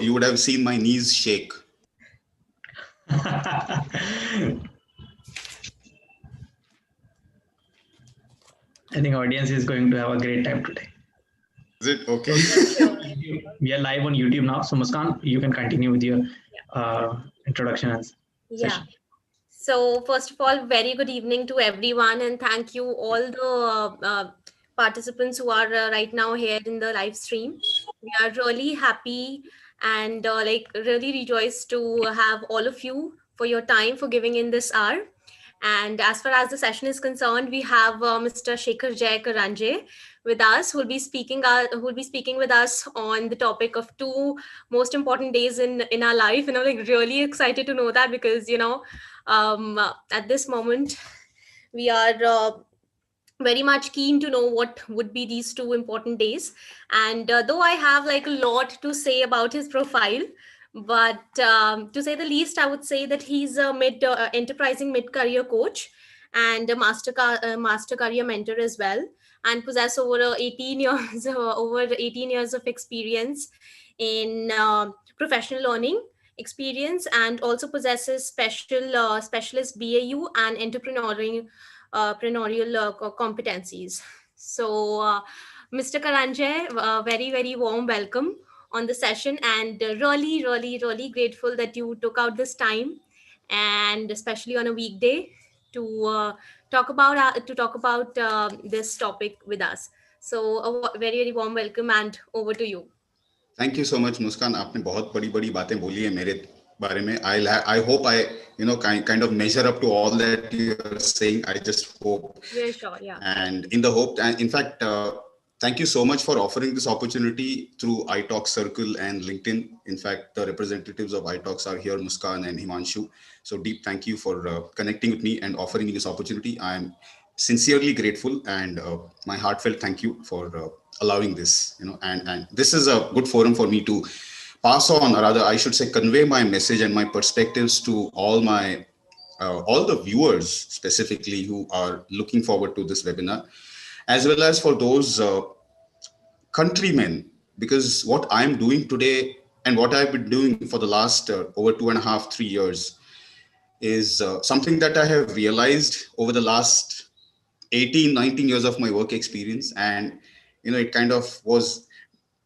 you would have seen my knees shake. I think audience is going to have a great time today. Is it okay? We are live on YouTube now. So Muskan, you can continue with your introduction and session. So first of all, very good evening to everyone, and thank you all the participants who are right now here in the live stream. We are really happy and really rejoiced to have all of you for your time for giving in this hour. And as far as the session is concerned, we have Mr. Shekhar Karanje with us, who will be speaking with us on the topic of two most important days in our life. And I'm like really excited to know that because at this moment we are very much keen to know what would be these two important days. And though I have like a lot to say about his profile, but to say the least, I would say that he's a enterprising mid-career coach and a master career mentor as well, and possess over 18 years over 18 years of experience in professional learning experience, and also possesses specialist BAU and entrepreneurial competencies. So, Mr. Karanje, very warm welcome on the session, and really grateful that you took out this time, and especially on a weekday to talk about this topic with us. So, a very warm welcome, and over to you. Thank you so much, Muskan. आपने बहुत बड़ी बातें बोली है मेरे बारे में. I hope I kind of measure up to all that you're saying. I just hope. Very sure, yeah. And in the hope, and in fact, thank you so much for offering this opportunity through iTalks Circle and LinkedIn. In fact, the representatives of iTalks are here, Muskan and Himanshu. So deep thank you for connecting with me and offering me this opportunity. I am sincerely grateful, and my heartfelt thank you for allowing this. And this is a good forum for me to pass on, or rather, I should say, convey my message and my perspectives to all the viewers specifically who are looking forward to this webinar, as well as for those countrymen, because what I'm doing today and what I've been doing for the last over 2.5, 3 years is something that I have realized over the last 18, 19 years of my work experience. And, it kind of was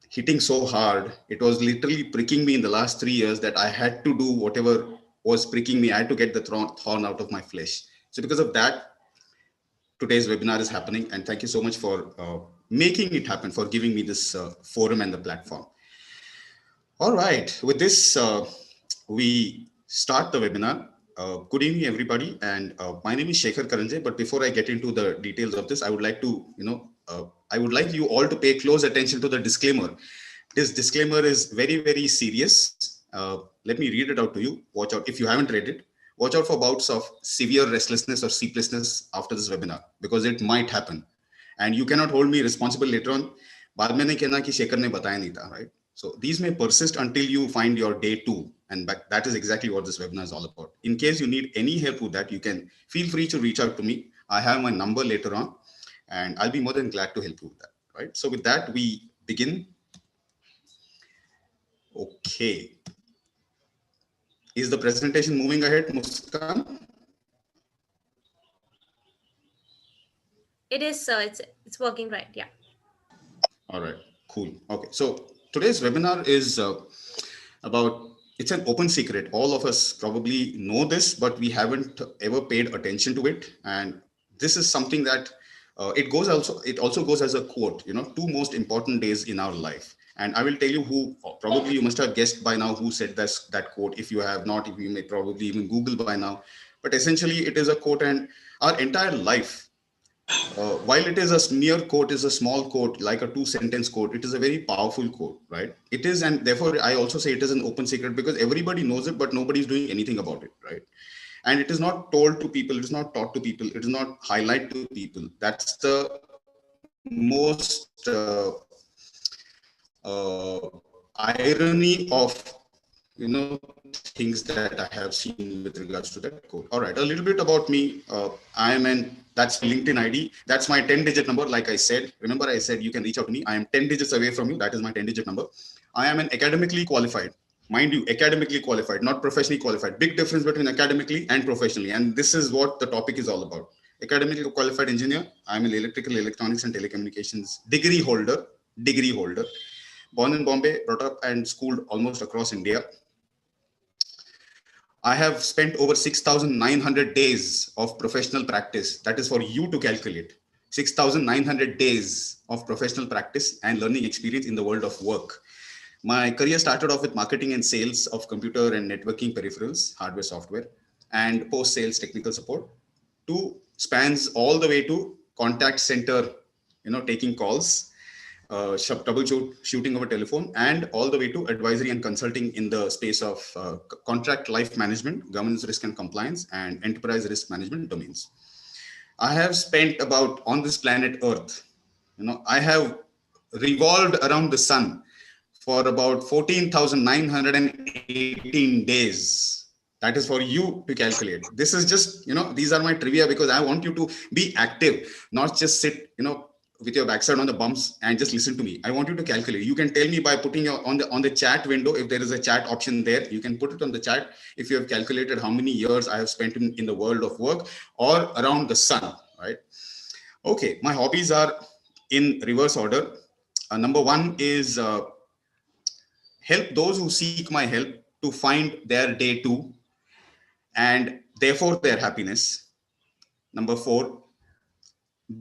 hitting so hard. It was literally pricking me in the last 3 years that I had to do whatever was pricking me. I had to get the thorn out of my flesh. So because of that, today's webinar is happening. And thank you so much for making it happen, for giving me this forum and the platform. All right, with this, we start the webinar. Good evening, everybody. And my name is Shekhar Karanje. But before I get into the details of this, I would like to, I would like you all to pay close attention to the disclaimer. This disclaimer is very serious. Let me read it out to you. Watch out if you haven't read it. Watch out for bouts of severe restlessness or sleeplessness after this webinar, because it might happen. And you cannot hold me responsible later on. बाद में नहीं कहना कि शेखर ने बताया नहीं था, right? So these may persist until you find your day 2. And that is exactly what this webinar is all about. In case you need any help with that, you can feel free to reach out to me. I have my number later on, and I'll be more than glad to help you with that, right? So with that, we begin. Okay. Is the presentation moving ahead, Muskan? It is, sir. It's working right, yeah. All right, cool. Okay, so today's webinar is about, it's an open secret. All of us probably know this, but we haven't ever paid attention to it. And this is something that it also goes as a quote, 2 most important days in our life. And I will tell you who, probably you must have guessed by now who said that quote. If you have not, if you may probably even Google by now, but essentially it is a quote, and our entire life, while it is a mere quote, is a small quote, like a 2-sentence quote, it is a very powerful quote, right? It is, and therefore I also say it is an open secret because everybody knows it, but nobody is doing anything about it, right? And it is not told to people, it is not taught to people, it is not highlighted to people. That's the most irony of things that I have seen with regards to that quote. All right, a little bit about me. That's LinkedIn ID. That's my 10-digit number. Like I said, remember I said you can reach out to me. I am 10 digits away from you. That is my 10-digit number. I am an academically qualified, mind you, academically qualified, not professionally qualified. Big difference between academically and professionally. And this is what the topic is all about. Academically qualified engineer. I'm an electrical, electronics and telecommunications degree holder. Born in Bombay, brought up and schooled almost across India. I have spent over 6,900 days of professional practice. That is for you to calculate. 6,900 days of professional practice and learning experience in the world of work. My career started off with marketing and sales of computer and networking peripherals, hardware, software, and post-sales technical support. To spans all the way to contact center, taking calls, troubleshooting over telephone, and all the way to advisory and consulting in the space of contract life management, governance, risk and compliance, and enterprise risk management domains. I have spent about on this planet Earth, I have revolved around the sun for about 14,918 days. That is for you to calculate. This is just, these are my trivia because I want you to be active, not just sit, with your backside on the bumps and just listen to me. I want you to calculate. You can tell me by putting your on the chat window. If there is a chat option there, you can put it on the chat. If you have calculated how many years I have spent in the world of work or around the sun, right? Okay, my hobbies are in reverse order. Number one is help those who seek my help to find their day too, and therefore their happiness. Number four,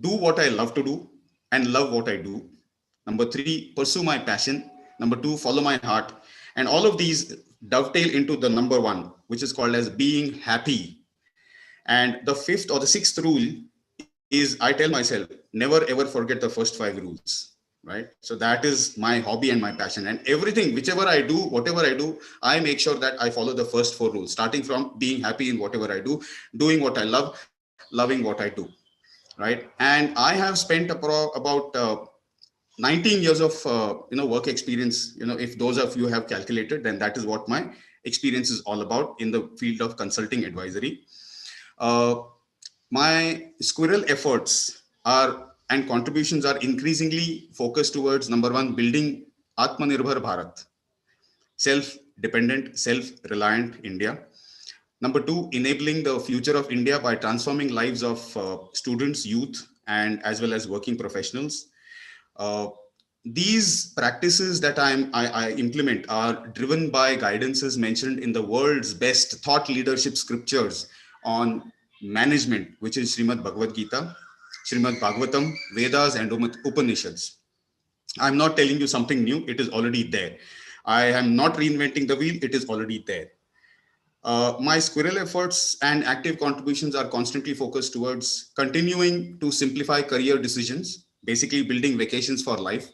do what I love to do and love what I do. Number three, pursue my passion. Number two, follow my heart. And all of these dovetail into the number one, which is called as being happy. And the fifth or the sixth rule is I tell myself, never ever forget the first 5 rules, right? So that is my hobby and my passion. And everything, whichever I do, whatever I do, I make sure that I follow the first 4 rules, starting from being happy in whatever I do, doing what I love, loving what I do. Right. And I have spent about 19 years of work experience. If those of you have calculated, then that is what my experience is all about in the field of consulting advisory. My squirrel efforts are and contributions are increasingly focused towards number one, building Atmanirbhar Bharat, self-dependent, self-reliant India. Number two, enabling the future of India by transforming lives of students, youth, and as well as working professionals. These practices that I implement are driven by guidances mentioned in the world's best thought leadership scriptures on management, which is Srimad Bhagavad Gita, Srimad Bhagavatam, Vedas, and Upanishads. I'm not telling you something new, it is already there. I am not reinventing the wheel, it is already there. My squirrel efforts and active contributions are constantly focused towards continuing to simplify career decisions, basically building vacations for life,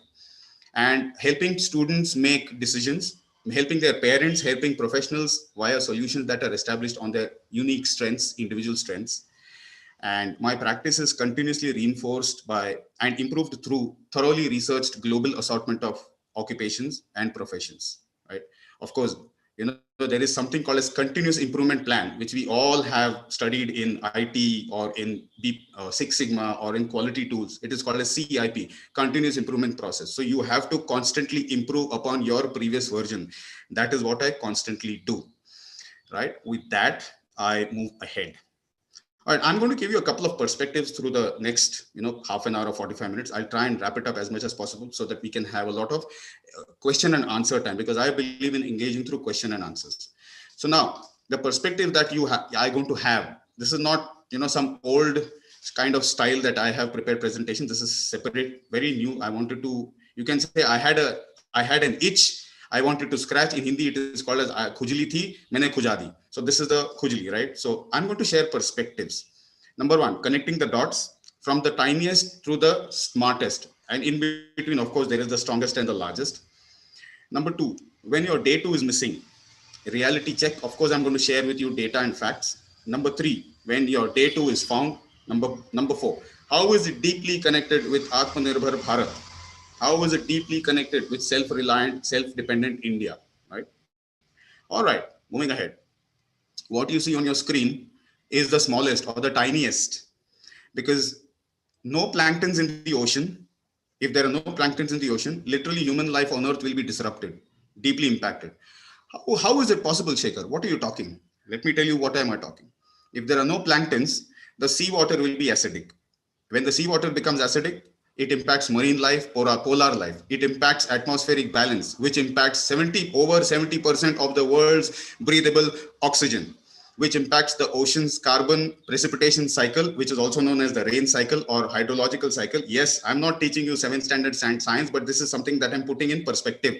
and helping students make decisions, helping their parents, helping professionals via solutions that are established on their unique strengths, individual strengths. And my practice is continuously reinforced by and improved through thoroughly researched global assortment of occupations and professions, right? Of course, there is something called as continuous improvement plan, which we all have studied in IT or in Six Sigma or in quality tools. It is called as CIP, continuous improvement process. So you have to constantly improve upon your previous version. That is what I constantly do, right? With that, I move ahead. All right, I'm going to give you a couple of perspectives through the next, half an hour or 45 minutes. I'll try and wrap it up as much as possible so that we can have a lot of question and answer time, because I believe in engaging through question and answers. So now the perspective that I'm going to have, this is not, some old kind of style that I have prepared presentation. This is separate, very new. I wanted to, you can say I had an itch I wanted to scratch. In Hindi, it is called as khujli thi, maine khuja di. So this is the khujli, right? So I'm going to share perspectives. Number one, connecting the dots from the tiniest to the smartest. And in between, of course, there is the strongest and the largest. Number two, when your day two is missing, reality check. Of course, I'm going to share with you data and facts. Number three, when your day two is found. Number four, how is it deeply connected with Atmanirbhar Bharat? How is it deeply connected with self-reliant, self-dependent India, right? All right, moving ahead. What you see on your screen is the smallest or the tiniest, because no planktons in the ocean. If there are no planktons in the ocean, literally human life on Earth will be disrupted. deeply impacted. How is it possible, Shekhar? What are you talking? Let me tell you what am I talking. If there are no planktons, the seawater will be acidic. When the seawater becomes acidic, it impacts marine life, polar life. It impacts atmospheric balance, which impacts over 70% of the world's breathable oxygen, which impacts the ocean's carbon precipitation cycle, which is also known as the rain cycle or hydrological cycle. Yes, I'm not teaching you 7th standard science, but this is something that I'm putting in perspective,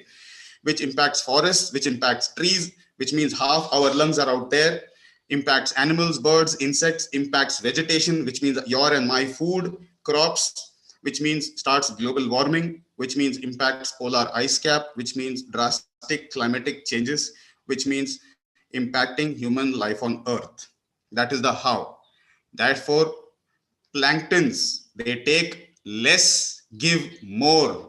which impacts forests, which impacts trees, which means half our lungs are out there, impacts animals, birds, insects, impacts vegetation, which means your and my food, crops, which means starts global warming, which means impacts polar ice cap, which means drastic climatic changes, which means impacting human life on Earth. That is the how. Therefore, planktons, they take less, give more.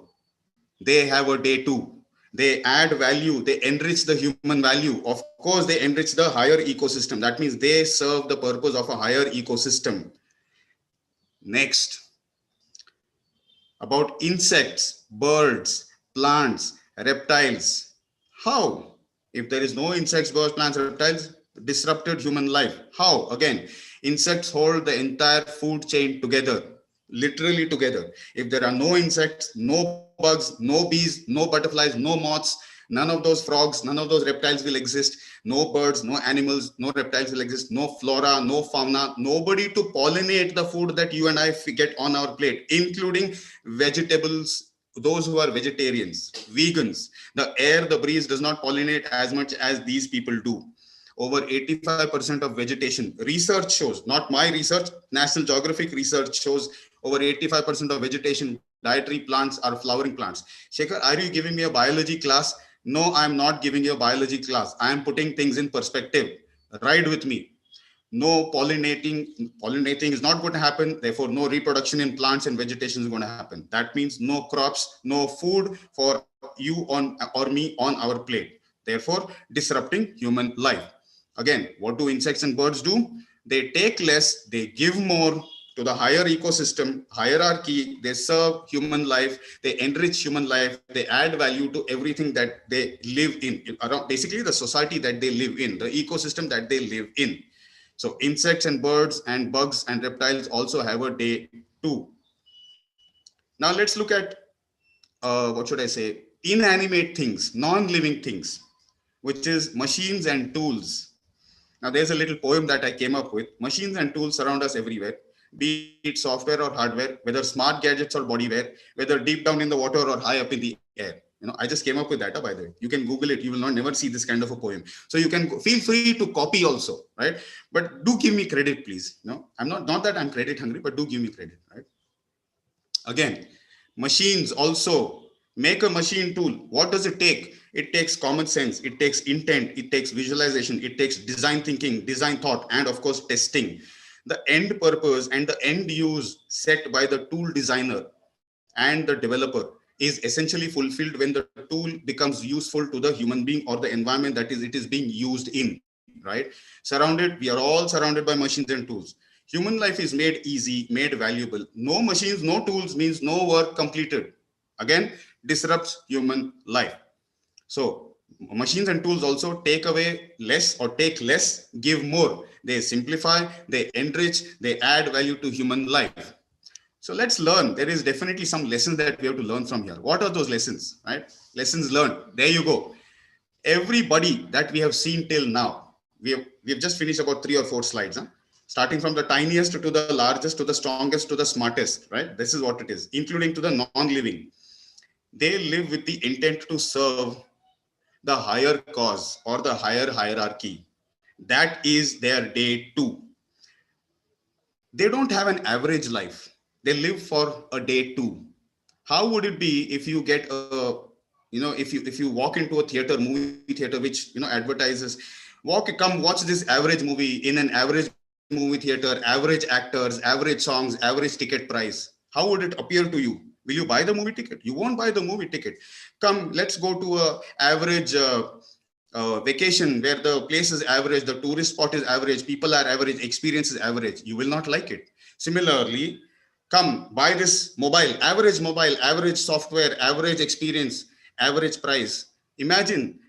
They have a day two. They add value, they enrich the human value. Of course, they enrich the higher ecosystem. That means they serve the purpose of a higher ecosystem. Next, about insects, birds, plants, reptiles. How? If there is no insects, birds, plants, reptiles, disrupted human life. How? Again, insects hold the entire food chain together, literally together. If there are no insects, no bugs, no bees, no butterflies, no moths, none of those frogs, none of those reptiles will exist. No birds, no animals, no reptiles will exist. No flora, no fauna, nobody to pollinate the food that you and I get on our plate, including vegetables, those who are vegetarians, vegans. The air, the breeze does not pollinate as much as these people do. Over 85% of vegetation, research shows, not my research, National Geographic research shows, over 85% of vegetation, dietary plants are flowering plants. Shekhar, are you giving me a biology class? No, I'm not giving you a biology class. I am putting things in perspective. Ride with me. No pollinating is not going to happen. Therefore, no reproduction in plants and vegetation is going to happen. That means no crops, no food for you on or me on our plate. Therefore, disrupting human life. Again, what do insects and birds do? They take less, they give more to the higher ecosystem, hierarchy. They serve human life, they enrich human life, they add value to everything that they live in, around basically the society that they live in, the ecosystem that they live in. So insects and birds and bugs and reptiles also have a day too. Now let's look at, what should I say, inanimate things, non-living things, which is machines and tools. Now there's a little poem that I came up with. Machines and tools surround us everywhere, be it software or hardware, whether smart gadgets or bodywear, whether deep down in the water or high up in the air. I just came up with that, by the way. You can Google it. You will not never see this kind of a poem. So you can feel free to copy also, right? But do give me credit, please. I'm not that I'm credit hungry, but do give me credit, right? Again, machines also, make a machine tool. What does it take? It takes common sense, it takes intent, it takes visualization, it takes design thinking, design thought, and of course testing. The end purpose and the end use set by the tool designer and the developer is essentially fulfilled when the tool becomes useful to the human being or the environment that it is being used in, right? We are all surrounded by machines and tools. Human life is made easy, made valuable. No machines, no tools means no work completed. Again, disrupts human life. So machines and tools also take away less or take less, give more. They simplify, they enrich, they add value to human life. So let's learn. There is definitely some lessons that we have to learn from here. What are those lessons, right? Lessons learned. There you go. Everybody that we have seen till now, we have just finished about 3 or 4 slides, huh? Starting from the tiniest to the largest to the strongest to the smartest, right? This is what it is, including to the non-living. They live with the intent to serve the higher cause or the higher hierarchy. That is their day two. They don't have an average life. They live for a day two. How would it be if you get a, if you walk into a theater, movie theater, which advertises, come watch this average movie in an average movie theater, average actors, average songs, average ticket price. How would it appear to you? Will you buy the movie ticket? You won't buy the movie ticket. Come, let's go to a average vacation where the place is average, the tourist spot is average, people are average, experience is average. You will not like it. Similarly, come buy this mobile, average software, average experience, average price. Imagine,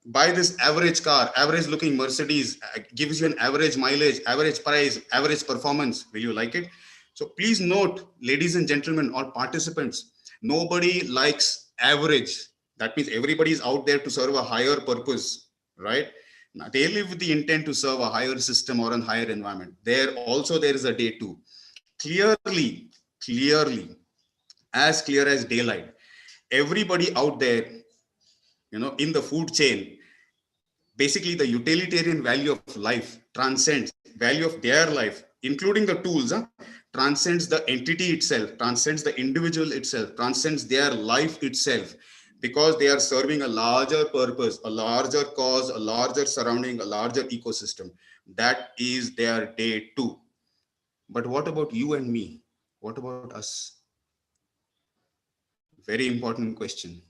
buy this average car, average looking Mercedes, gives you an average mileage, average price, average performance. Will you like it? So please note, ladies and gentlemen, all participants, nobody likes average. That means everybody is out there to serve a higher purpose, right? Now, they live with the intent to serve a higher system or a higher environment. There is a day two. Clearly, as clear as daylight. Everybody out there, in the food chain, basically the utilitarian value of life transcends value of their life, including the tools, transcends the entity itself, transcends the individual itself, transcends their life itself, because they are serving a larger purpose, a larger cause, a larger surrounding, a larger ecosystem. That is their day two. But what about you and me? What about us? Very important question.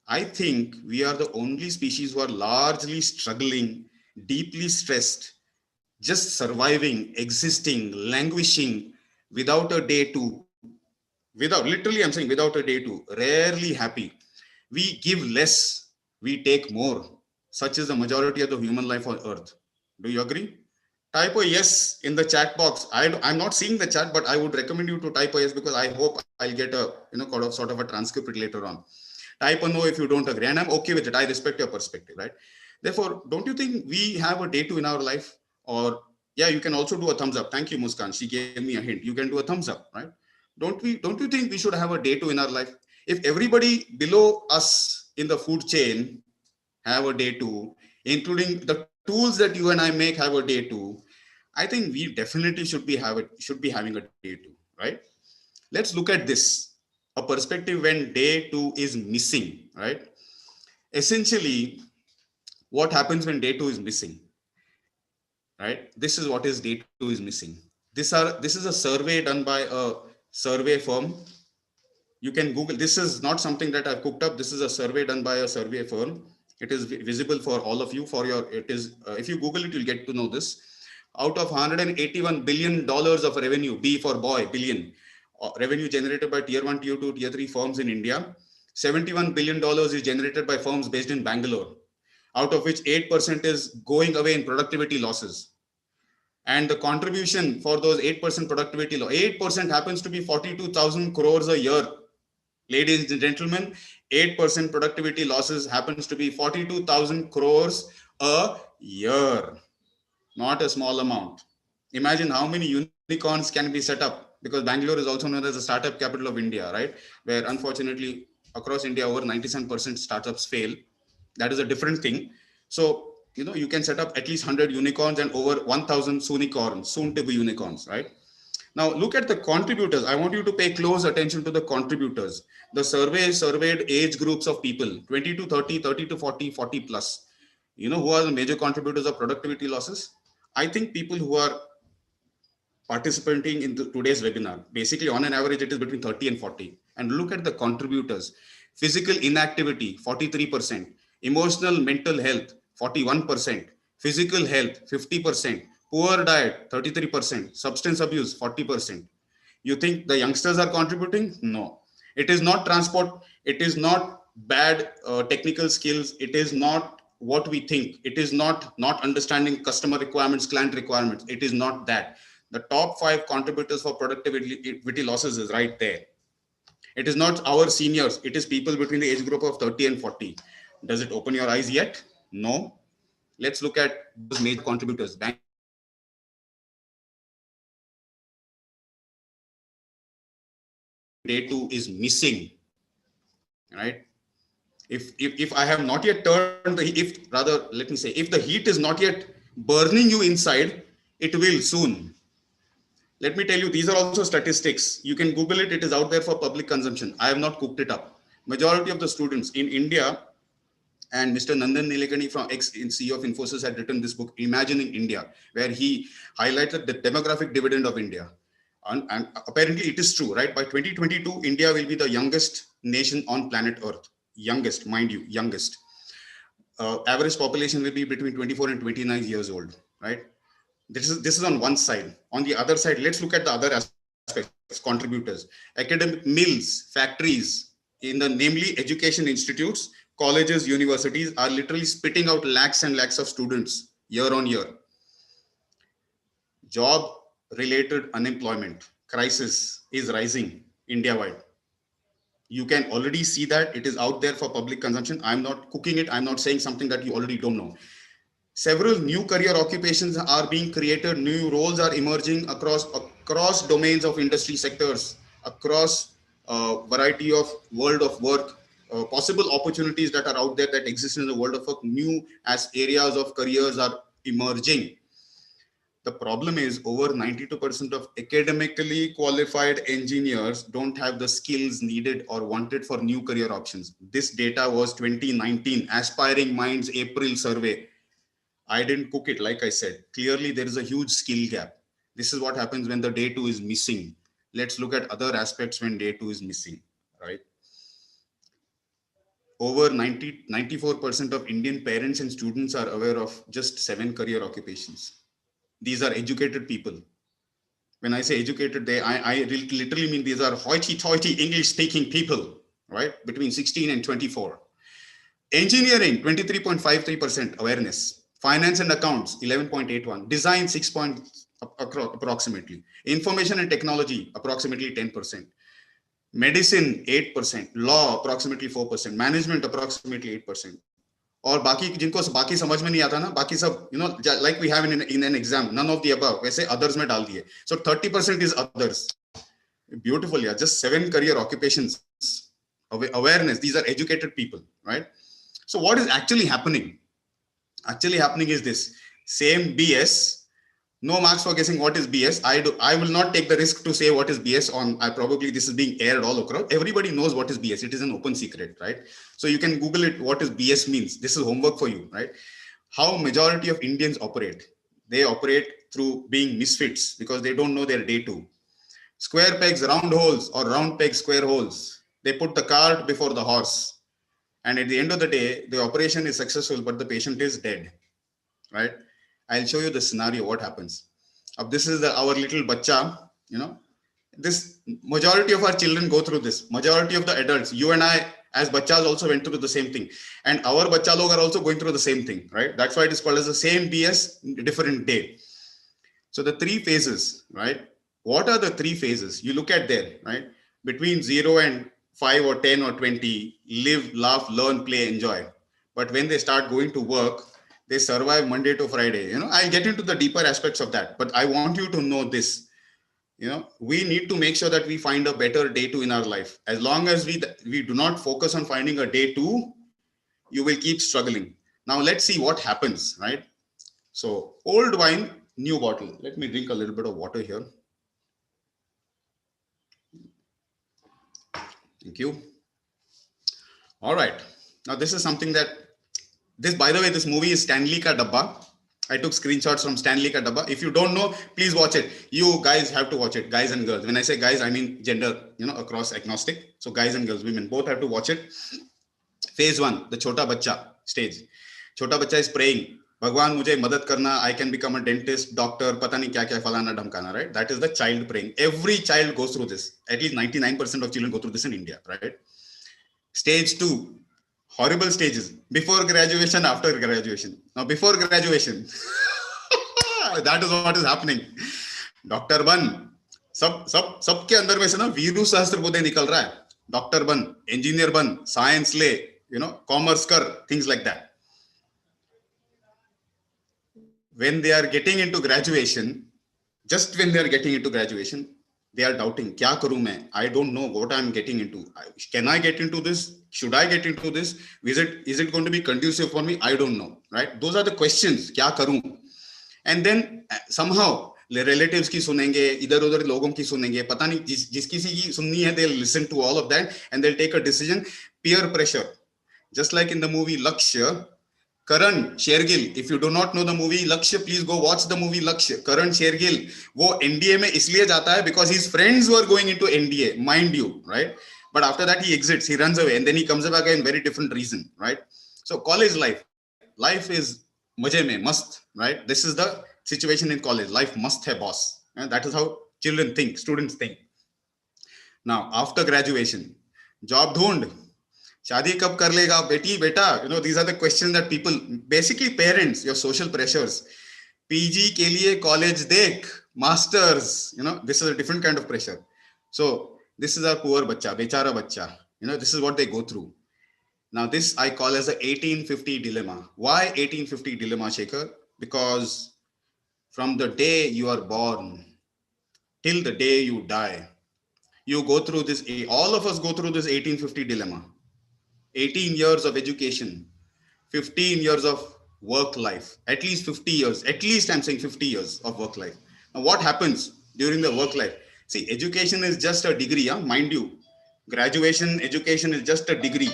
I think we are the only species who are largely struggling, deeply stressed, just surviving, existing, languishing without a day two. Without, literally, I'm saying without a day two, rarely happy. We give less, we take more. Such is the majority of the human life on earth. Do you agree? Type a yes in the chat box. I'm not seeing the chat, but I would recommend you to type a yes, because I hope I'll get a sort of a transcript later on. Type a no if you don't agree, and I'm okay with it. I respect your perspective, right? Therefore, don't you think we have a day two in our life? Or yeah, you can also do a thumbs up. Thank you, Muskan. She gave me a hint. You can do a thumbs up, right? Don't you think we should have a day two in our life? If everybody below us in the food chain have a day two, including the tools that you and I make have a day two, I think we definitely should be having a day two, right? Let's look at this, a perspective when day two is missing, right? Essentially, what happens when day two is missing, right? This is what is day two is missing. This is a survey done by a survey firm. You can Google. This is not something that I've cooked up. This is a survey done by a survey firm. It is visible for all of you. If you Google it, you'll get to know this. Out of $181 billion of revenue, B for boy, billion, revenue generated by tier 1, tier 2, tier 3 firms in India, $71 billion is generated by firms based in Bangalore, out of which 8% is going away in productivity losses. And the contribution for those 8% productivity, 8% happens to be 42,000 crores a year. Ladies and gentlemen, 8% productivity losses happens to be 42,000 crores a year. Not a small amount. Imagine how many unicorns can be set up, because Bangalore is also known as the startup capital of India, right? Where unfortunately across India over 97% startups fail. That is a different thing. So, you can set up at least 100 unicorns and over 1,000 soonicorns, soon to be unicorns, right? Now look at the contributors. I want you to pay close attention to the contributors. The survey surveyed age groups of people, 20 to 30, 30 to 40, 40 plus. Who are the major contributors of productivity losses? I think people who are participating in today's webinar, basically on an average, it is between 30 and 40. And look at the contributors. Physical inactivity, 43%. Emotional mental health, 41%. Physical health, 50%. Poor diet, 33%. Substance abuse, 40%. You think the youngsters are contributing? No. It is not transport. It is not bad technical skills. It is not what we think. It is not understanding customer requirements, client requirements. It is not that. The top 5 contributors for productivity losses is right there. It is not our seniors. It is people between the age group of 30 and 40. Does it open your eyes yet? No. Let's look at those major contributors. Day 2 is missing, right? If I have not yet turned if the heat is not yet burning you inside, it will soon. Let me tell you, these are also statistics. You can Google it. It is out there for public consumption. I have not cooked it up. Majority of the students in India, and Mr. Nandan Nilekani from CEO of Infosys had written this book, Imagining India, where he highlighted the demographic dividend of India. And apparently it is true, right? By 2022, India will be the youngest nation on planet Earth. Youngest, mind you, youngest. Average population will be between 24 and 29 years old, right? This is on one side. On the other side, let's look at the other aspects, contributors. Academic mills, factories, namely education institutes, colleges, universities are literally spitting out lakhs and lakhs of students year on year. Job related unemployment crisis is rising India-wide. You can already see that it is out there for public consumption. I'm not cooking it. I'm not saying something that you already don't know. Several new career occupations are being created. New roles are emerging across domains of industry sectors, across a variety of world of work, possible opportunities that are out there that exist in the world of work. New as areas of careers are emerging. The problem is over 92% of academically qualified engineers don't have the skills needed or wanted for new career options. This data was 2019 Aspiring Minds April survey. I didn't cook it, like I said. Clearly, there is a huge skill gap. This is what happens when the day two is missing. Let's look at other aspects when day two is missing, right? Over 94% of Indian parents and students are aware of just 7 career occupations. These are educated people. When I say educated, I literally mean these are hoity-toity English-speaking people, right? Between 16 and 24. Engineering, 23.53% awareness. Finance and accounts, 11.81. Design, 6 approximately. Information and technology, approximately 10%. Medicine, 8%. Law, approximately 4%. Management, approximately 8%. और बाकी जिनको बाकी समझ में नहीं आता ना, बाकी सब like we have in an exam, none of the above, वैसे others में डाल दिए. So 30% is others. Beautiful, yeah. Just 7 career occupations. Awareness. These are educated people, right? So what is actually happening? Actually happening is this. Same BS. No marks for guessing what is BS. I will not take the risk to say what is BS on. Probably this is being aired all across. Everybody knows what is BS. It is an open secret, right? So you can Google it. What is BS means? This is homework for you, right? How majority of Indians operate? They operate through being misfits because they don't know their day two. Square pegs, round holes, or round pegs, square holes. They put the cart before the horse. And at the end of the day, the operation is successful, but the patient is dead, right? I'll show you the scenario, what happens. This is our little bacha, this majority of our children go through this. Majority of the adults, you and I as bachas also went through the same thing. And our bacha log are also going through the same thing, right? That's why it is called as the same BS, different day. So the 3 phases, right? What are the 3 phases? You look at there, right? Between 0 and 5 or 10 or 20, live, laugh, learn, play, enjoy. But when they start going to work, they survive Monday to Friday. I'll get into the deeper aspects of that, but I want you to know this. We need to make sure that we find a better day 2 in our life. As long as we do not focus on finding a day 2, you will keep struggling. Now let's see what happens, right? So old wine, new bottle. Let me drink a little bit of water here. Thank you. All right. Now this is something that by the way, this movie is Stanley Ka Dabba. I took screenshots from Stanley Ka Dabba. If you don't know, please watch it. You guys have to watch it, guys and girls. When I say guys, I mean gender, across agnostic. So guys and girls, women, both have to watch it. Phase 1, the Chota Bacha stage. Chota Bacha is praying, Bhagwan mujhe madad karna, I can become a dentist, doctor, pata nahi kya kya falana dhamkana, right? That is the child praying. Every child goes through this. At least 99% of children go through this in India, right? Stage 2, horrible stages. Before graduation, after graduation. Now, before graduation, that is what is happening. Doctor ban, सबके अंदर में से ना वीरू सहस्त्रबुद्धे निकल रहा है. Doctor ban, engineer ban, science ले, commerce कर, things like that. When they are getting into graduation, just when they are getting into graduation, they are doubting, kya karu main? I don't know what I'm getting into. Can I get into this? Should I get into this? Is it going to be conducive for me? I don't know, right? Those are the questions, kya karu? And then somehow relatives ki sunenge, idhar udhar logon ki sunenge, pata nahi jis kisi ki sunni hai, they'll listen to all of that and they'll take a decision. Peer pressure. Just like in the movie Lakshya, Karan Shergill, if you do not know the movie Lakshya, please go watch the movie Lakshya. Karan Shergill, wo NDA mein isliye jata hai because his friends were going into NDA, mind you, right? But after that he exits, he runs away, and then he comes back in very different reason, right? So college life is maje mein, mast, right? This is the situation in college. Life must have boss, and that is how children think, students think. Now after graduation, job dhoond. शादी कब कर लेगा बेटी बेटा, these are the questions that people, basically parents, your social pressures. PG के लिए college देख, masters, this is a different kind of pressure. So this is a poor बच्चा, बेचारा बच्चा, this is what they go through. Now this I call as the 1850 dilemma. Why 1850 dilemma, Shekhar? Because from the day you are born till the day you die, you go through this, all of us go through this 1850 dilemma. 18 years of education, 15 years of work life, at least 50 years, at least I'm saying 50 years of work life. Now what happens during the work life? See, education is just a degree, mind you. Graduation, education is just a degree.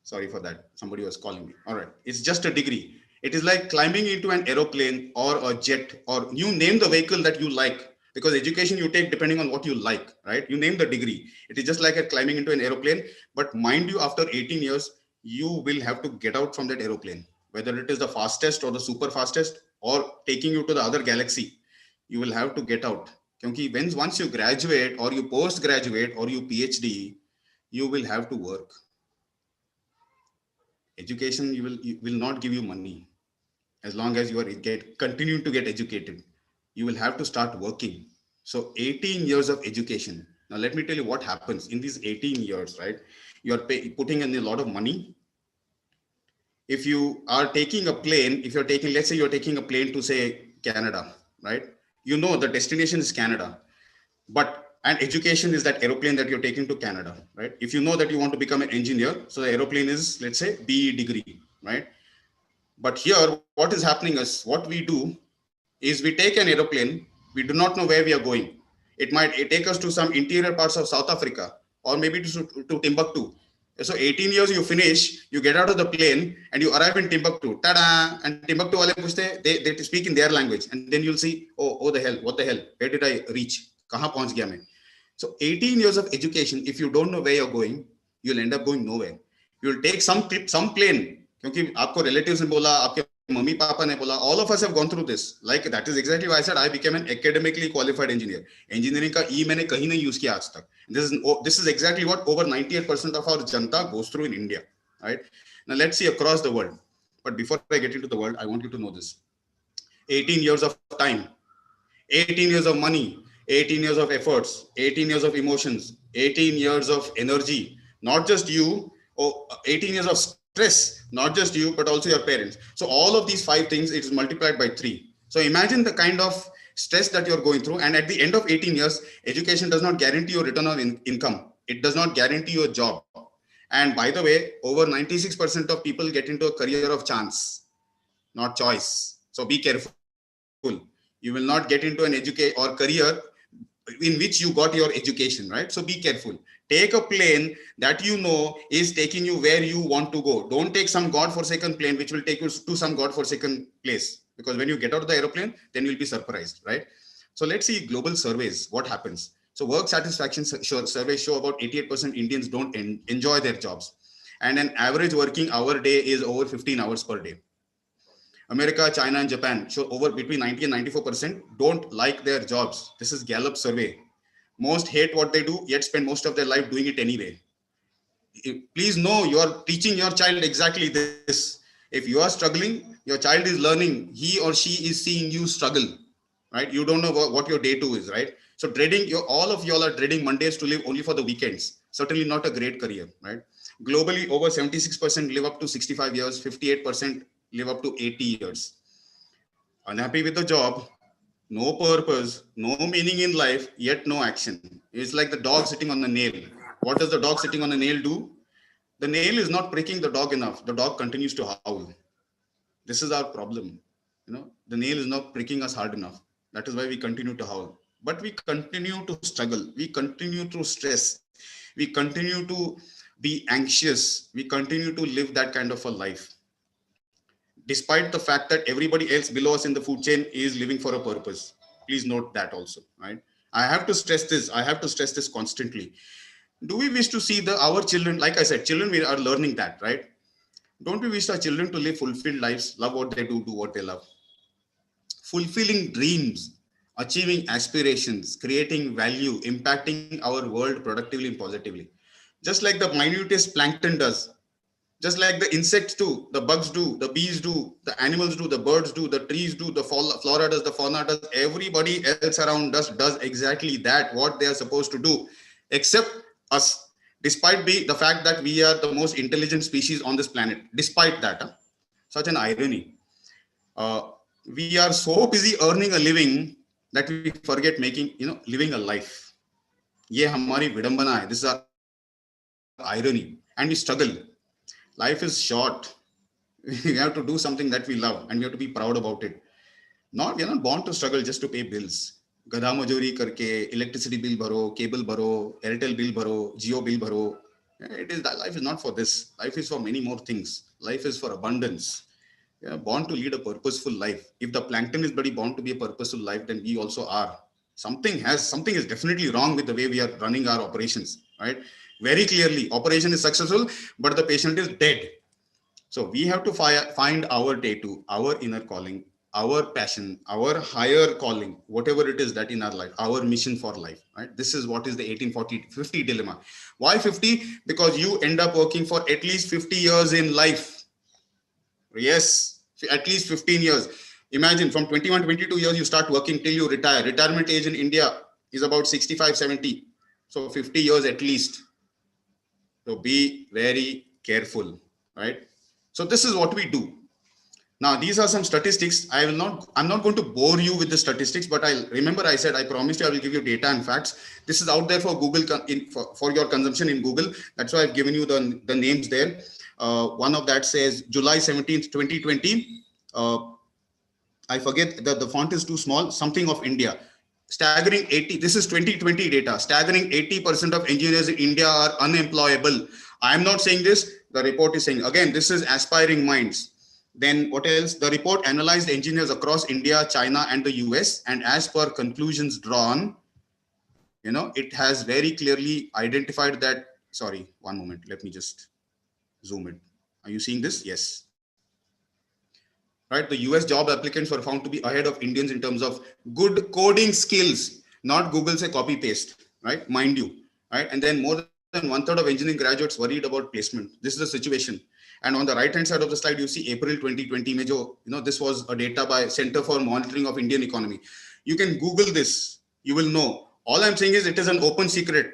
Sorry for that. Somebody was calling me. All right. It's just a degree. It is like climbing into an aeroplane or a jet, or you name the vehicle that you like, because education you take depending on what you like, right? You name the degree. It is just like a climbing into an aeroplane. But mind you, after 18 years, you will have to get out from that aeroplane, whether it is the fastest or the super fastest or taking you to the other galaxy. You will have to get out. Because once you graduate or you post-graduate or you PhD, you will have to work. Education will not give you money as long as you are continuing to get educated. You will have to start working. So 18 years of education. Now let me tell you what happens in these 18 years, right? You are putting in a lot of money. If you are taking a plane, if you're taking, let's say you're taking a plane to say Canada, right? You know the destination is Canada, and education is that aeroplane that you're taking to Canada, right? If you know that you want to become an engineer, so the aeroplane is, let's say, BE degree, right? But here, what is happening is, what we do is we take an aeroplane, we do not know where we are going. It might take us to some interior parts of South Africa, or maybe to Timbuktu. So 18 years you finish, you get out of the plane and you arrive in Timbuktu. Tada! And Timbuktu wale puchte, they speak in their language. And then you'll see, oh the hell, what the hell? Where did I reach? Kahan pahunch gaya main? So 18 years of education, if you don't know where you're going, you'll end up going nowhere. You'll take some plane. Because aapko relatives ne bola, aapke mummy papa ne bola, all of us have gone through this. Like, that is exactly why I said I became an academically qualified engineer. Engineering ka E maine kahin nahi use kiya aaj tak. This is exactly what over 98% of our janta goes through in India, right? Now let's see across the world. But before I get into the world, I want you to know this. 18 years of time, 18 years of money, 18 years of efforts, 18 years of emotions, 18 years of energy, not just you, 18 years of stress, not just you, but also your parents. So all of these 5 things, it is multiplied by 3. So imagine the kind of stress that you're going through. And at the end of 18 years, education does not guarantee your return on income. It does not guarantee your job. And by the way, over 96% of people get into a career of chance, not choice. So be careful. You will not get into an education or career in which you got your education, right? So be careful. Take a plane that you know is taking you where you want to go. Don't take some godforsaken plane which will take you to some godforsaken place, because when you get out of the aeroplane, then you'll be surprised, right? So let's see global surveys, what happens. So work satisfaction surveys show about 88% Indians don't enjoy their jobs, and an average working hour day is over 15 hours per day. America, China, and Japan show over between 90 and 94% don't like their jobs. This is Gallup survey. Most hate what they do, yet spend most of their life doing it anyway. Please know you are teaching your child exactly this. If you are struggling, your child is learning. He or she is seeing you struggle, right? You don't know what your day 2 is, right? So dreading, all of y'all are dreading Mondays to live only for the weekends. Certainly not a great career, right? Globally, over 76% live up to 65 years, 58% live up to 80 years. Unhappy with the job, no purpose, no meaning in life, yet no action. It's like the dog sitting on the nail. What does the dog sitting on the nail do? The nail is not pricking the dog enough. The dog continues to howl. This is our problem. The nail is not pricking us hard enough. That is why we continue to howl. But we continue to struggle. We continue to stress. We continue to be anxious. We continue to live that kind of a life, despite the fact that everybody else below us in the food chain is living for a purpose. Please note that also, right? I have to stress this constantly. Do we wish to see our children, like I said, children, we are learning that, right? Don't we wish our children to live fulfilled lives, love what they do what they love? Fulfilling dreams, achieving aspirations, creating value, impacting our world productively and positively. just like the minutest plankton does, just like the insects do, the bugs do, the bees do, the animals do, the birds do, the trees do, the flora does, the fauna does, everybody else around us does exactly that, what they are supposed to do, except us, despite the fact that we are the most intelligent species on this planet. Despite that, such an irony. We are so busy earning a living that we forget making, living a life. ये हमारी विडंबना है. This is our irony, and we struggle. Life is short. We have to do something that we love, and we have to be proud about it. We are not born to struggle just to pay bills. गधा मजूरी करके electricity bill भरो, cable भरो, Airtel bill भरो, Jio bill भरो. Life is not for this. Life is for many more things. Life is for abundance. We are born to lead a purposeful life. If the plankton is bloody born to be a purposeful life, then we also are. Something is definitely wrong with the way we are running our operations, right? Very clearly, operation is successful, but the patient is dead. So we have to find our day to, our inner calling, our passion, our higher calling, whatever it is that in our life, our mission for life, right? This is what is the 18-40-50 dilemma. Why 50? Because you end up working for at least 50 years in life. Yes, at least 15 years. Imagine from 21, 22 years, you start working till you retire. Retirement age in India is about 65, 70. So 50 years at least. So be very careful, right? So this is what we do. Now, these are some statistics. I'm not going to bore you with the statistics, but I promised you I will give you data and facts. This is out there for Google, for your consumption in Google. That's why I've given you the names there. One of that says July 17th, 2020. I forget, the font is too small, something of India. Staggering 80, this is 2020 data. Staggering 80% of engineers in India are unemployable. I'm not saying this, the report is saying. Again, this is aspiring minds. Then what else? The report analyzed engineers across India, China, and the US. And as per conclusions drawn, it has very clearly identified that, sorry, one moment, let me just zoom in. Are you seeing this? Yes. Right, the US job applicants were found to be ahead of Indians in terms of good coding skills, not Google say copy paste, right? Mind you, right? And then more than 1/3 of engineering graduates worried about placement. This is the situation. And on the right hand side of the slide, you see April 2020. This was a data by Center for Monitoring of Indian Economy. You can Google this. You will know. All I'm saying is it is an open secret.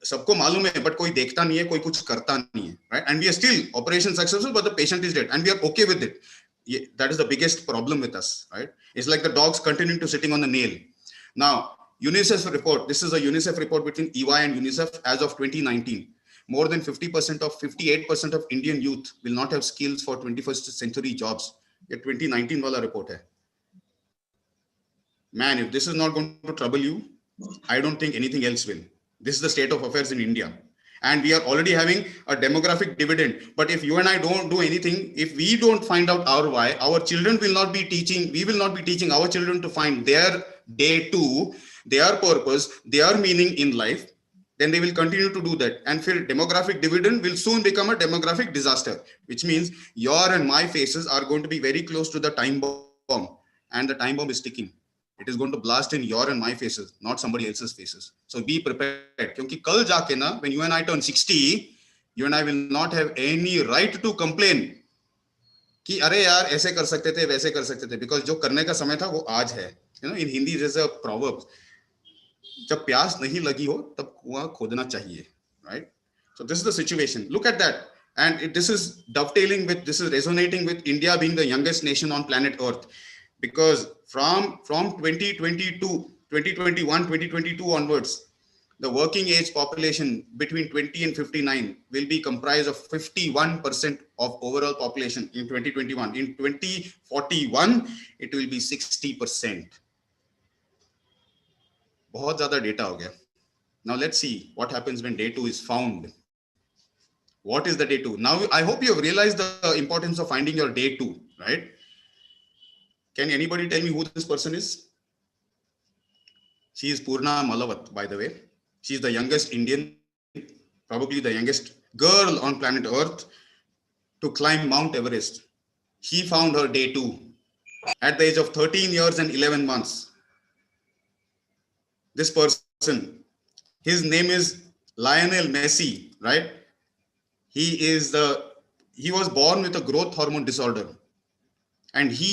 सबको मालूम है, but कोई देखता नहीं है, कोई कुछ करता नहीं है, right? And we are still operation successful, but the patient is dead, and we are okay with it. That is the biggest problem with us, right? It's like the dogs continuing to sitting on the nail. Now, UNICEF report. This is a UNICEF report between EY and UNICEF as of 2019. More than 58% of Indian youth will not have skills for 21st century jobs. ये 2019 वाला report है. Man, if this is not going to trouble you, I don't think anything else will. This is the state of affairs in India. And we are already having a demographic dividend. But if you and I don't do anything, if we don't find out our why, our children will not be teaching, we will not be teaching our children to find their day two, their purpose, their meaning in life, then they will continue to do that. And demographic dividend will soon become a demographic disaster, which means your and my faces are going to be very close to the time bomb. And the time bomb is ticking. It is going to blast in your and my faces, not somebody else's faces. So be prepared. Because kal jaake na, when you and I turn 60, you and I will not have any right to complain. कि अरे यार ऐसे कर सकते थे, वैसे कर सकते थे. Because जो करने का समय था वो आज है. In Hindi there is a proverb. जब प्यास नहीं लगी हो तब कुआं खोदना चाहिए. Right? So this is the situation. Look at that. And this is resonating with India being the youngest nation on planet Earth. Because from 2021, 2022 onwards, the working age population between 20 and 59 will be comprised of 51% of overall population in 2021. In 2041, it will be 60%. बहुत ज़्यादा data हो गया. Now let's see what happens when day 2 is found. What is the day 2? Now I hope you have realized the importance of finding your day 2, right? Can anybody tell me who this person is? She is Purna Malavat, by the way. She is the youngest Indian, probably the youngest girl on planet Earth to climb Mount Everest. She found her day 2 at the age of 13 years and 11 months. This person, his name is Lionel Messi, right? He was born with a growth hormone disorder, and he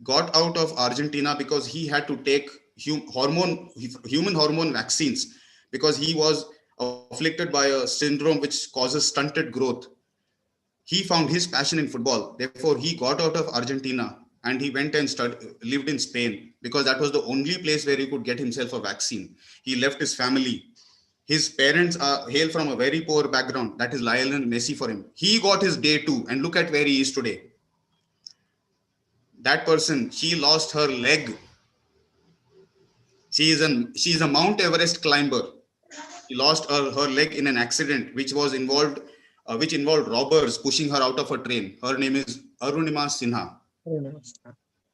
got out of Argentina because he had to take human hormone vaccines, because he was afflicted by a syndrome which causes stunted growth. He found his passion in football. Therefore, he got out of Argentina and he went and lived in Spain, because that was the only place where he could get himself a vaccine. He left his family. His parents hail from a very poor background. That is Lionel Messi for him. He got his day too, and look at where he is today. That person, she lost her leg. She is a Mount Everest climber. She lost her leg in an accident which involved robbers pushing her out of a train. Her name is Arunima Sinha.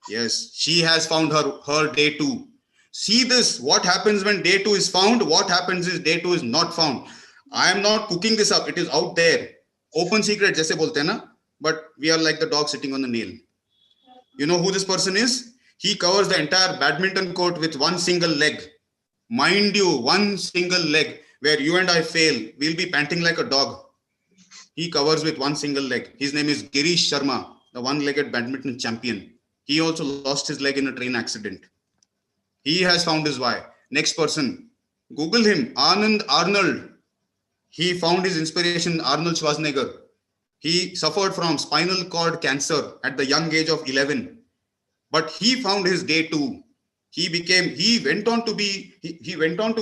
Yes, she has found her day two. See this, what happens when day two is found? What happens is day two is not found. I am not cooking this up. It is out there. Open secret, jaise bolte na? But we are like the dog sitting on the nail. You know who this person is? He covers the entire badminton court with one single leg. Mind you, one single leg. Where you and I fail, we'll be panting like a dog. He covers with one single leg. His name is Girish Sharma, the one-legged badminton champion. He also lost his leg in a train accident. He has found his why. Next person, Google him, Anand Arnold. He found his inspiration, Arnold Schwarzenegger. He suffered from spinal cord cancer at the young age of 11. But he found his day two. He went on to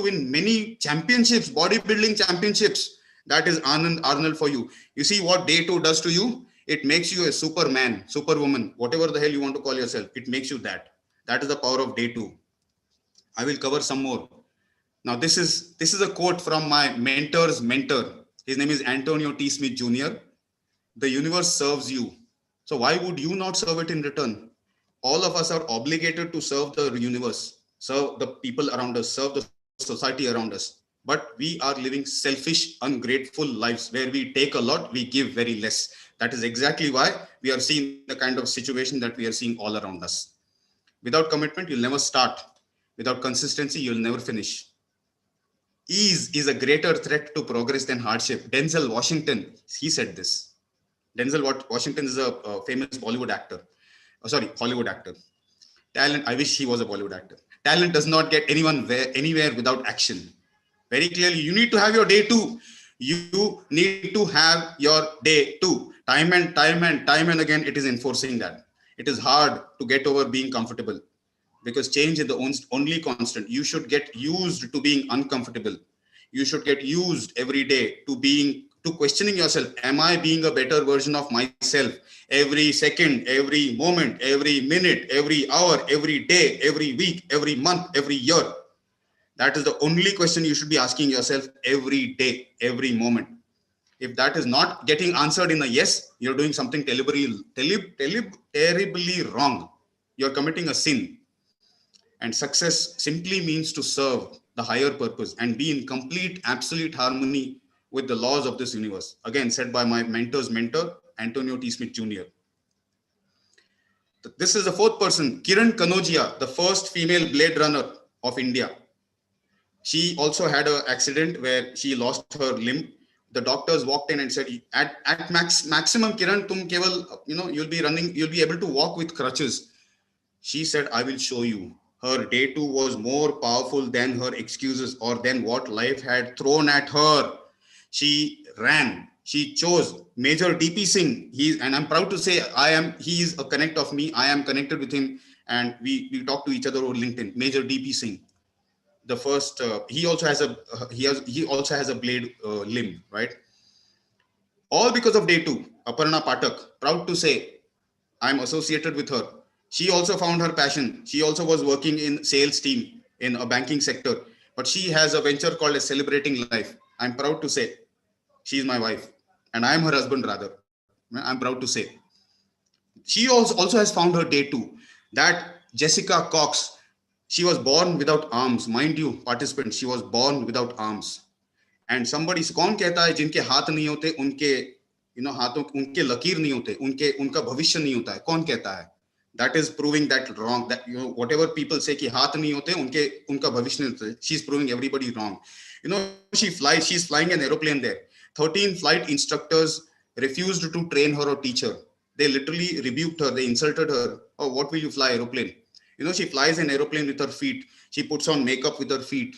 win many championships, bodybuilding championships. That is Anand Arnold for you. You see what day two does to you? It makes you a superman, superwoman, whatever the hell you want to call yourself. It makes you that. That is the power of day two. I will cover some more. Now, this is a quote from my mentor's mentor. His name is Antonio T. Smith Jr. The universe serves you. So why would you not serve it in return? All of us are obligated to serve the universe, serve the people around us, serve the society around us. But we are living selfish, ungrateful lives where we take a lot, we give very less. That is exactly why we are seeing the kind of situation that we are seeing all around us. Without commitment, you'll never start. Without consistency, you'll never finish. Ease is a greater threat to progress than hardship. Denzel Washington, he said this. Denzel Washington is a famous Bollywood actor. Hollywood actor. Talent, I wish he was a Bollywood actor. Talent does not get anywhere without action. Very clearly, you need to have your day two. You need to have your day two. Time and time again, it is enforcing that. It is hard to get over being comfortable, because change is the only constant. You should get used to being uncomfortable. You should get used every day to questioning yourself. Am I being a better version of myself? Every second, every moment, every minute, every hour, every day, every week, every month, every year. That is the only question you should be asking yourself every day, every moment. If that is not getting answered in a yes, you're doing something terribly wrong. You're committing a sin. And success simply means to serve the higher purpose and be in complete, absolute harmony with the laws of this universe. Again, said by my mentor's mentor, Antonio T. Smith Jr. This is the fourth person, Kiran Kanodia, the first female Blade Runner of India. She also had an accident where she lost her limb. The doctors walked in and said, at maximum, Kiran, tum keval, you'll be able to walk with crutches. She said, I will show you. Her day two was more powerful than her excuses or than what life had thrown at her. She ran. She chose. Major DP Singh. And I'm proud to say he is a connect of me. I am connected with him, and we talk to each other over LinkedIn. Major DP Singh. The first, he also has a blade limb, right? All because of day two. Aparna Patak. Proud to say, I'm associated with her. She also found her passion. She also was working in sales team in a banking sector, but she has a venture called Celebrating Life. I'm proud to say she is my wife, and I'm her husband rather. I'm proud to say. She also has found her day two. That Jessica Cox, she was born without arms. Mind you, participants, she was born without arms. And somebody, कौन कहता है जिनके हाथ नहीं होते उनके हाथों उनके लकीर नहीं होते उनका भविष्य नहीं होता है? कौन कहता है? That is proving that wrong. That whatever people say कि हाथ नहीं होते उनका भविष्य नहीं होता, she's proving everybody wrong. She's flying an aeroplane there. 13 flight instructors refused to train her or teach her. They literally rebuked her. They insulted her. Oh, what will you fly aeroplane? She flies an aeroplane with her feet. She puts on makeup with her feet.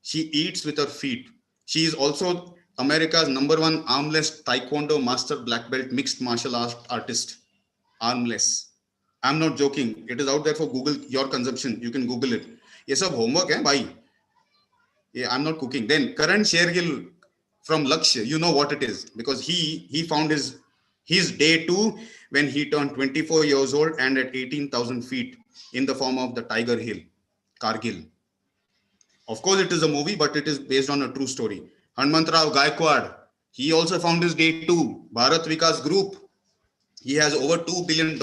She eats with her feet. She is also America's #1 armless taekwondo master black belt mixed martial art artist. Armless. I'm not joking. It is out there for Google, your consumption. You can Google it. Yes, sir, homework, eh, bhai. Yeah, I'm not cooking. Then Karan Shergill from Lakshya, you know what it is, because he found his day 2 when he turned 24 years old and at 18,000 feet in the form of the Tiger Hill, Kargil. Of course, it is a movie, but it is based on a true story. Hanmantrao Gaikwad, he also found his day 2, Bharat Vikas Group. He has over $2 billion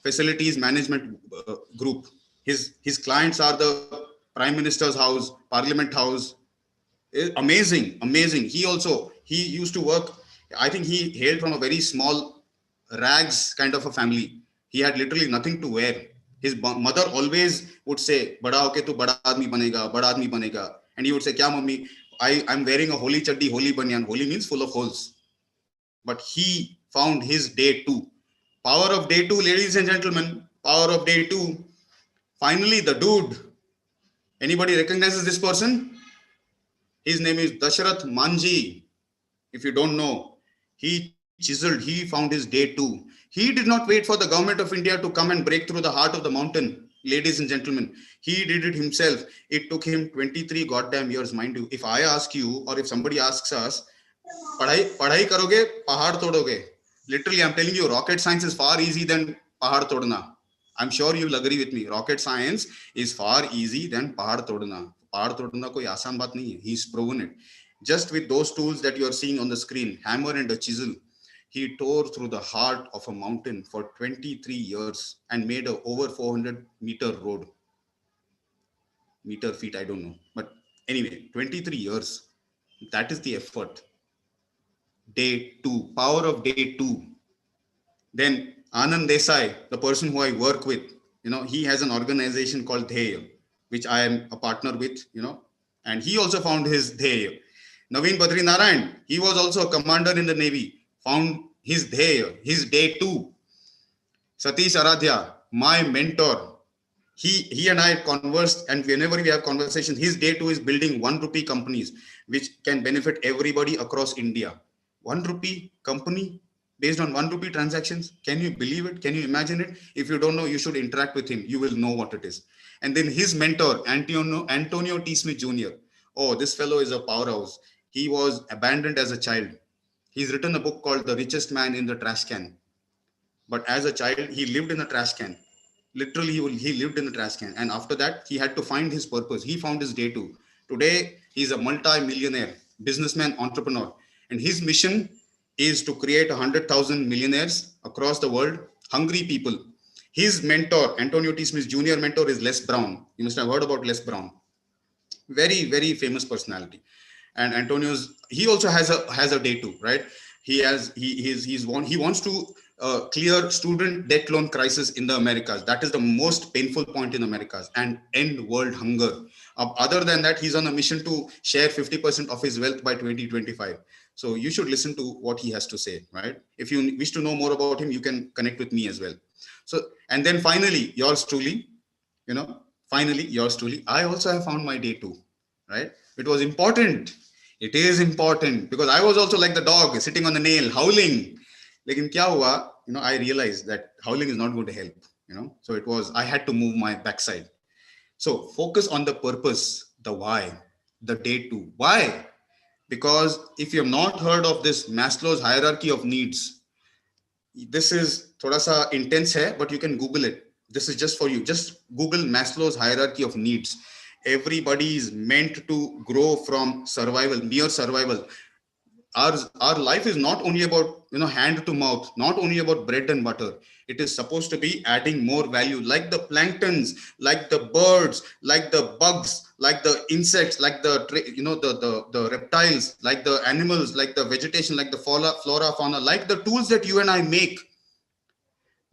facilities management group. His clients are the Prime Minister's house, Parliament House. Amazing. He used to work. I think he hailed from a very small rags kind of a family. He had literally nothing to wear. His mother always would say, "Bada hoke tu bada aadmi banega, bada aadmi banega," and he would say, "Kya mummy? I'm wearing a holy chaddi, holy banyan." Holy means full of holes. But he found his day 2. Power of day 2, ladies and gentlemen. Power of day 2. Finally, the dude. Anybody recognizes this person? His name is Dasharath Manji. If you don't know, he chiseled, he found his day 2. He did not wait for the government of India to come and break through the heart of the mountain. Ladies and gentlemen, he did it himself. It took him 23 goddamn years, mind you. If I ask you, or if somebody asks us, padhai karoge, pahad todoge. Literally, I'm telling you, rocket science is far easy than pahad todna. I'm sure you'll agree with me. Rocket science is far easy than pahad todna. Pahad todna koi aasan baat nahi hai. He's proven it. Just with those tools that you are seeing on the screen, hammer and a chisel, he tore through the heart of a mountain for 23 years and made a over 400-meter road. Meter, feet, I don't know. But anyway, 23 years. That is the effort. Day 2, power of day 2. Then Anand Desai, the person who I work with, he has an organization called Dheya, which I am a partner with, and he also found his Dheya. Naveen Badrinarayan, he was also a commander in the Navy, found his Dheya, his day 2. Satish Aradhya, my mentor, he and I conversed, and whenever we have conversations, his day 2 is building 1 rupee companies, which can benefit everybody across India. 1 rupee company based on 1 rupee transactions. Can you believe it? Can you imagine it? If you don't know, you should interact with him. You will know what it is. And then his mentor, Antonio T. Smith Jr. Oh, this fellow is a powerhouse. He was abandoned as a child. He's written a book called The Richest Man in the Trash Can. But as a child, he lived in a trash can. Literally, he lived in a trash can. And after that, he had to find his purpose. He found his day 2. Today, he's a multi-millionaire, businessman, entrepreneur. And his mission is to create 100,000 millionaires across the world, hungry people. His mentor, Antonio T. Smith Jr. mentor, is Les Brown. You must have heard about Les Brown. Very, very famous personality. And he also has a day 2, right? He wants to clear student debt loan crisis in the Americas. That is the most painful point in Americas, and end world hunger. Other than that, he's on a mission to share 50% of his wealth by 2025. So you should listen to what he has to say, right? If you wish to know more about him, you can connect with me as well. So, and then finally, yours truly, I also have found my day 2, right? It was important. It is important because I was also like the dog sitting on the nail, howling. Lekin kya hua? I realized that howling is not going to help, So I had to move my backside. So focus on the purpose, the why, the day 2. Why? Because if you have not heard of this Maslow's hierarchy of needs, this is thoda sa intense hai, but you can Google it. This is just for you. Just Google Maslow's hierarchy of needs. Everybody is meant to grow from survival, mere survival. Our life is not only about hand to mouth, not only about bread and butter. It is supposed to be adding more value, like the planktons, like the birds, like the bugs, like the insects, like the reptiles, like the animals, like the vegetation, like the flora, fauna, like the tools that you and I make.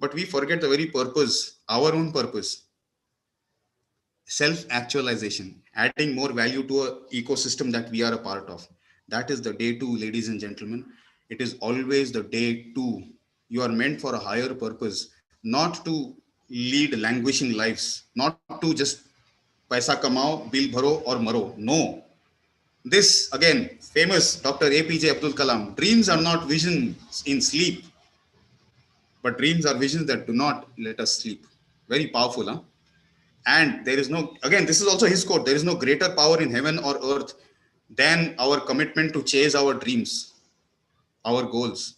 But we forget the very purpose, our own purpose. Self-actualization. adding more value to an ecosystem that we are a part of. That is the day two, ladies and gentlemen. It is always the day two. You are meant for a higher purpose, not to lead languishing lives, not to just paisa kamao, bill bharo or maro. No. This again, famous Dr. APJ Abdul Kalam. Dreams are not visions in sleep, but dreams are visions that do not let us sleep. Very powerful, huh? And there is no, again, this is also his quote, there is no greater power in heaven or earth than our commitment to chase our dreams, our goals.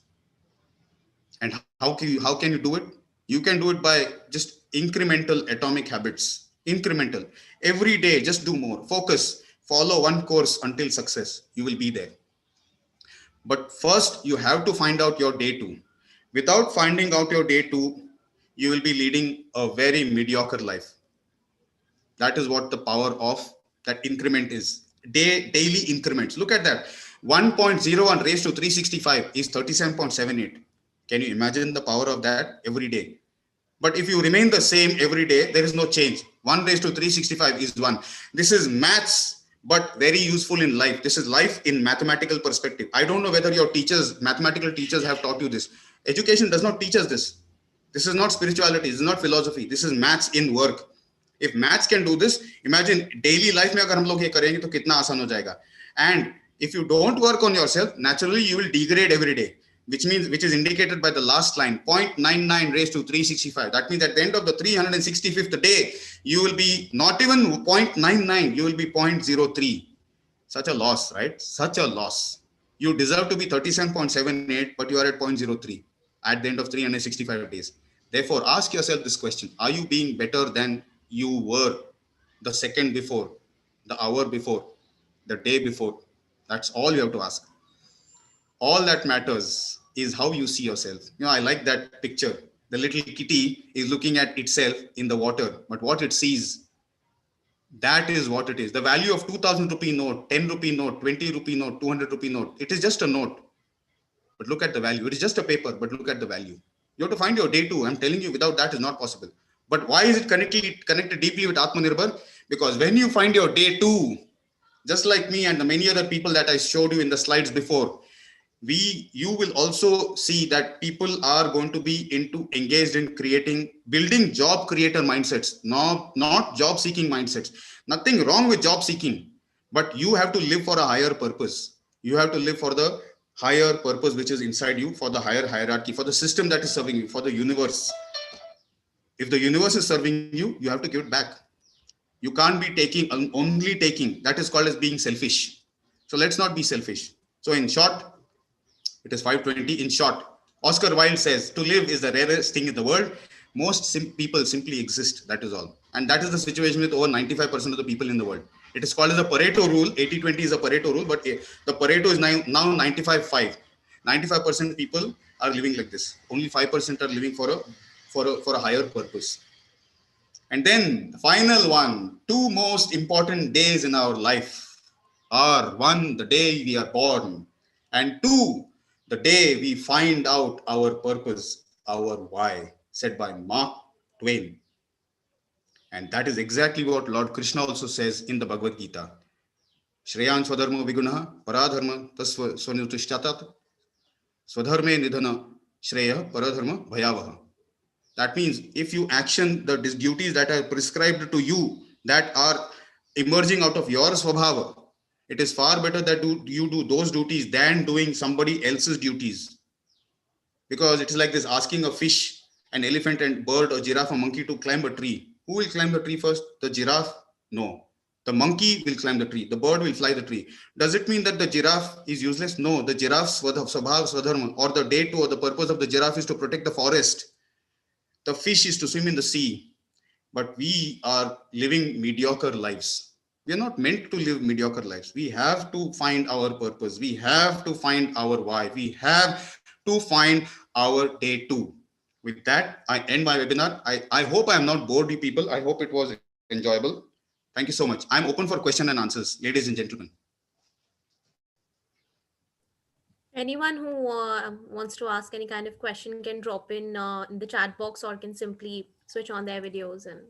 And how can you do it? You can do it by just incremental atomic habits. Incremental. Every day, just do more. Focus. Follow one course until success. You will be there. But first, you have to find out your day two. Without finding out your day two, you will be leading a very mediocre life. That is what the power of that increment is. Daily increments. Look at that. 1.01 raised to 365 is 37.78. Can you imagine the power of that every day? But if you remain the same every day, there is no change. 1 raised to 365 is 1. This is maths, but very useful in life. This is life in mathematical perspective. I don't know whether your teachers, mathematical teachers, have taught you this. Education does not teach us this. This is not spirituality. This is not philosophy. This is maths in work. If maths can do this, imagine daily life में अगर हम लोग ये करेंगे तो कितना आसान हो जाएगा. And if you don't work on yourself, naturally you will degrade every day, which is indicated by the last line, 0.99 raised to 365. That means at the end of the 365th day, you will be not even 0.99, you will be 0.03. Such a loss, right? Such a loss. You deserve to be 37.78, but you are at 0.03 at the end of 365 days. Therefore, ask yourself this question: are you being better than you were the second before, the hour before, the day before? That's all you have to ask. All that matters is how you see yourself. You know, I like that picture. The little kitty is looking at itself in the water, but what it sees, that is what it is. The value of 2000 rupee note, 10 rupee note, 20 rupee note, 200 rupee note, it is just a note. But look at the value. It is just a paper, but look at the value. You have to find your day two. I'm telling you, without that is not possible. But why is it connected deeply with Atmanirbhar? Because when you find your day two, just like me and the many other people that I showed you in the slides before, you will also see that people are going to be engaged in building job creator mindsets, not job seeking mindsets. Nothing wrong with job seeking, but you have to live for a higher purpose. You have to live for the higher purpose which is inside you, for the higher hierarchy, for the system that is serving you, for the universe. If the universe is serving you, you have to give it back. You can't be only taking. That is called as being selfish. So let's not be selfish. So in short, it is 5:20. In short, Oscar Wilde says, to live is the rarest thing in the world. Most people simply exist. That is all. And that is the situation with over 95% of the people in the world. It is called as a Pareto rule. 80-20 is a Pareto rule, but the Pareto is now 95-5. 95% people are living like this. Only 5% are living for a higher purpose. And then the final one, two most important days in our life are: one, the day we are born, and two, the day we find out our purpose, our why, said by Mark Twain. And that is exactly what Lord Krishna also says in the Bhagavad Gita. Shreyan swadharma vigunaha paradharma tasva swanutishtatat swadharme nidhana shreya paradharma bhayavaha. That means if you action the duties that are prescribed to you, that are emerging out of your swabhava, it is far better that you do those duties than doing somebody else's duties. Because it is like this: asking a fish, an elephant, and bird, a giraffe, a monkey to climb a tree. Who will climb the tree first? The giraffe? No. The monkey will climb the tree. The bird will fly the tree. Does it mean that the giraffe is useless? No. The giraffe's swabhav swadharma, or the day two, or the purpose of the giraffe is to protect the forest. The fish is to swim in the sea. But we are living mediocre lives. We are not meant to live mediocre lives. We have to find our purpose. We have to find our why. We have to find our day two. With that, I end my webinar. I hope I am not bored you people. I hope it was enjoyable. Thank you so much. I'm open for question and answers, ladies and gentlemen. Anyone who wants to ask any kind of question can drop in the chat box, or can simply switch on their videos and